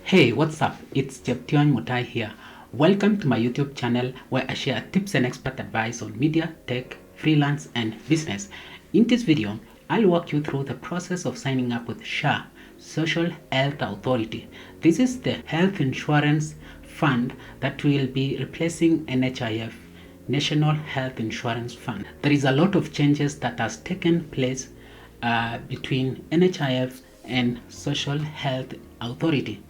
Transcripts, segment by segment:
Hey, what's up? It's Jeption Mutai here. Welcome to my YouTube channel where I share tips and expert advice on media, tech, freelance, and business. In this video, I'll walk you through the process of signing up with SHA, Social Health Authority. This is the health insurance fund that will be replacing NHIF, National Health Insurance Fund. There is a lot of changes that has taken place between NHIF and Social Health Authority.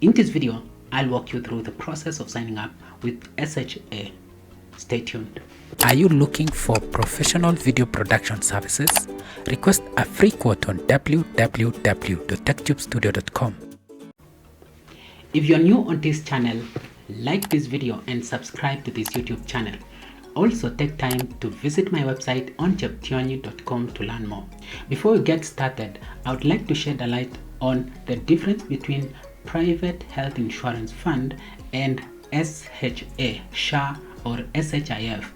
In this video, I'll walk you through the process of signing up with SHA. Stay tuned. Are you looking for professional video production services? Request a free quote on www.techtubestudio.com. If you're new on this channel, like this video and subscribe to this YouTube channel. Also take time to visit my website on jeptionyi.com to learn more. Before we get started, I would like to shed a light on the difference between Private Health Insurance Fund and SHA or SHIF.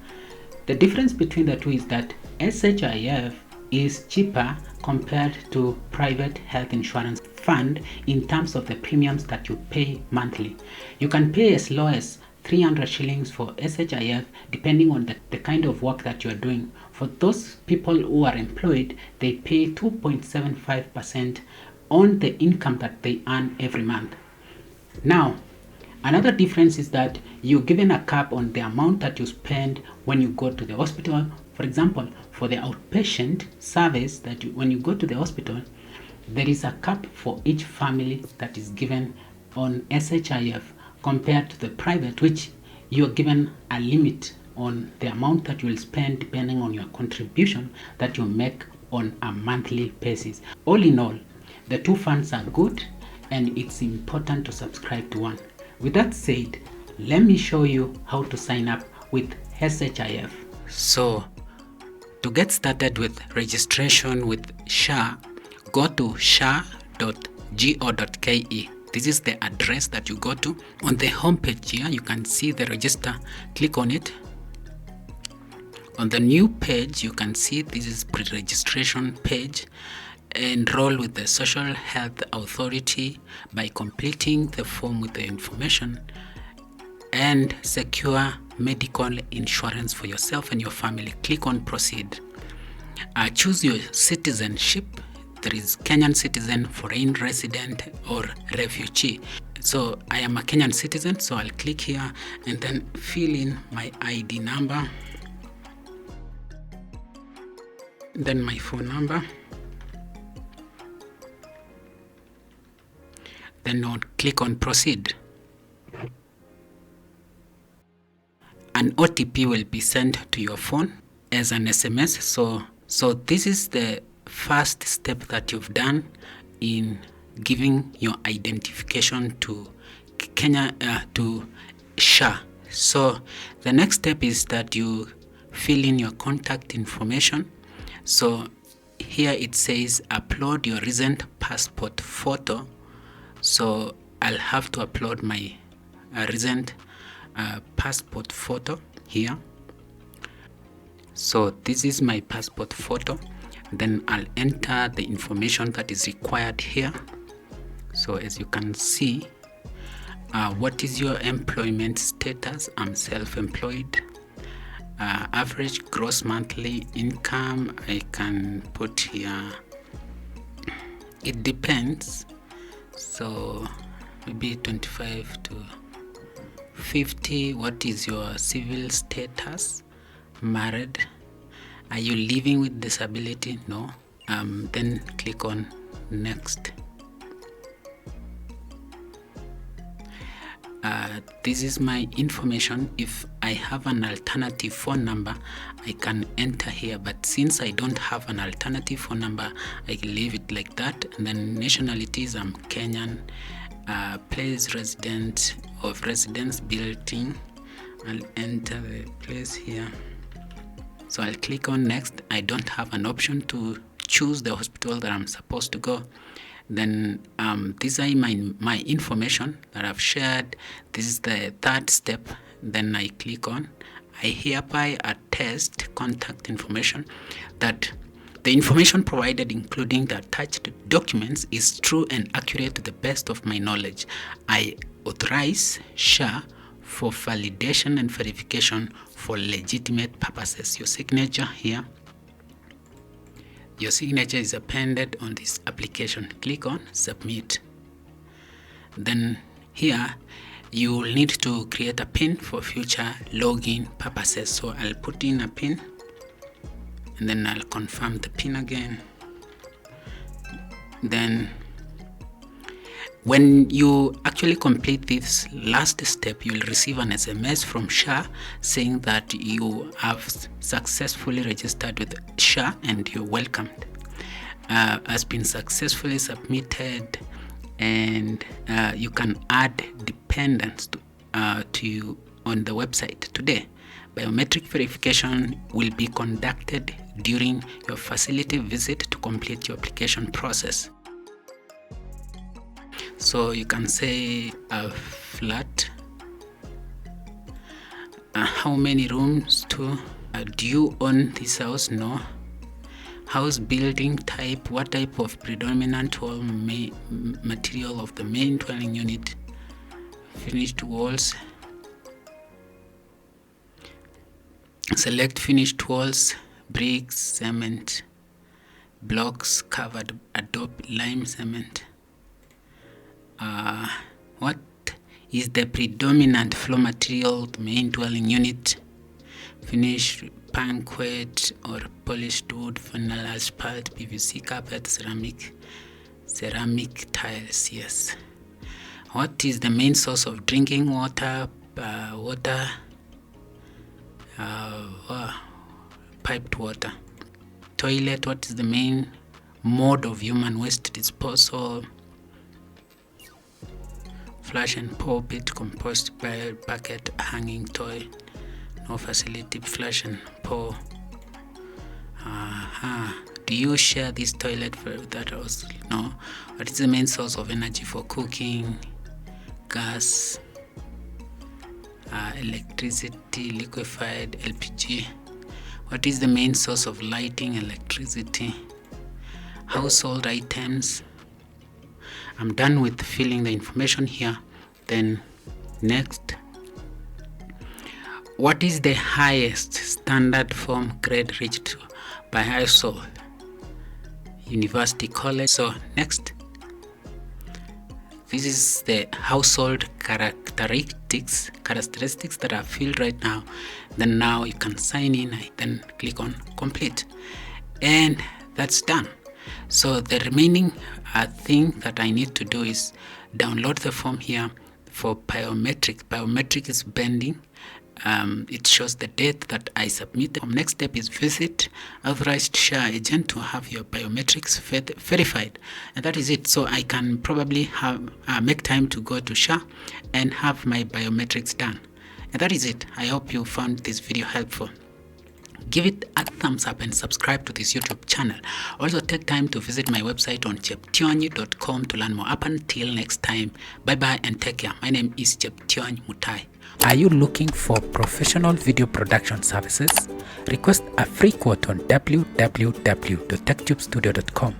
The difference between the two is that SHIF is cheaper compared to Private Health Insurance Fund in terms of the premiums that you pay monthly. You can pay as low as 300 shillings for SHIF depending on the kind of work that you are doing. For those people who are employed, they pay 2.75% on the income that they earn every month. Now, another difference is that you're given a cap on the amount that you spend when you go to the hospital. For example, for the outpatient service when you go to the hospital, there is a cap for each family that is given on SHIF compared to the private, which you're given a limit on the amount that you will spend depending on your contribution that you make on a monthly basis. All in all, the two funds are good and it's important to subscribe to one. With that said, let me show you how to sign up with SHIF. So, to get started with registration with SHA, go to sha.go.ke. This is the address that you go to. On the homepage here, you can see the register. Click on it. On the new page, you can see this is pre-registration page. Enroll with the Social Health Authority by completing the form with the information and secure medical insurance for yourself and your family. Click on proceed. Choose your citizenship. There is Kenyan citizen, foreign resident, or refugee. So I am a Kenyan citizen, so I'll click here and then fill in my ID number, then my phone number. Then click on proceed. An OTP will be sent to your phone as an SMS. So this is the first step that you've done in giving your identification to to SHA. So the next step is that you fill in your contact information. So here it says upload your recent passport photo. So I'll have to upload my recent passport photo here. So this is my passport photo. Then I'll enter the information that is required here. So as you can see, what is your employment status? I'm self-employed. Average gross monthly income, I can put here, it depends. So maybe 25 to 50. What is your civil status? Married? Are you living with disability? No. Then click on next. This is my information. If I have an alternative phone number, I can enter here, but since I don't have an alternative phone number, I can leave it like that. And then nationalities, I'm Kenyan. Place residence building, I'll enter the place here. So I'll click on next. I don't have an option to choose the hospital that I'm supposed to go. Then these are my information that I've shared. This is the third step. Then I click on I hereby attest contact information that The information provided, including the attached documents, is true and accurate to the best of my knowledge. I authorize SHA for validation and verification for legitimate purposes. Your signature here. Your signature is appended on this application. Click on Submit. Then here you will need to create a PIN for future login purposes. So I'll put in a PIN and then I'll confirm the PIN again. Then when you actually complete this last step, you'll receive an SMS from SHA saying that you have successfully registered with SHA and you're welcomed. Has been successfully submitted, and you can add dependents to you on the website today. Biometric verification will be conducted during your facility visit to complete your application process. So you can say a flat. How many rooms? 2. Do you own this house? No. House building type. What type of predominant wall material of the main dwelling unit? Finished walls. Select finished walls, bricks, cement, blocks, covered adobe lime cement. What is the predominant floor material of the main dwelling unit? Finished banquet or polished wood, vinyl, asphalt, PVC carpet, ceramic tiles. Yes. What is the main source of drinking water? Piped water. Toilet. What is the main mode of human waste disposal? Flush and pour pit, compost pile, bucket, hanging toy. No facility, flush and pour. Do you share this toilet for that also? No. What is the main source of energy for cooking? Gas, electricity, liquefied, LPG. What is the main source of lighting? Electricity. Household items. I'm done with filling the information here. Then next, what is the highest standard form grade reached by ISO University College? So next, this is the household characteristics that are filled right now. Then now you can sign in, then click on complete, and that's done. So the remaining thing that I need to do is download the form here for biometrics. Biometrics is pending. It shows the date that I submitted. Next step is visit authorized SHA agent to have your biometrics verified, and that is it. So I can probably have make time to go to SHA and have my biometrics done, and that is it. I hope you found this video helpful. Give it a thumbs up and subscribe to this YouTube channel. Also take time to visit my website on cheptionyi.com to learn more. Up until next time, bye bye and take care. My name is Cheptionyi Mutai. Are you looking for professional video production services? Request a free quote on www.techtubestudio.com.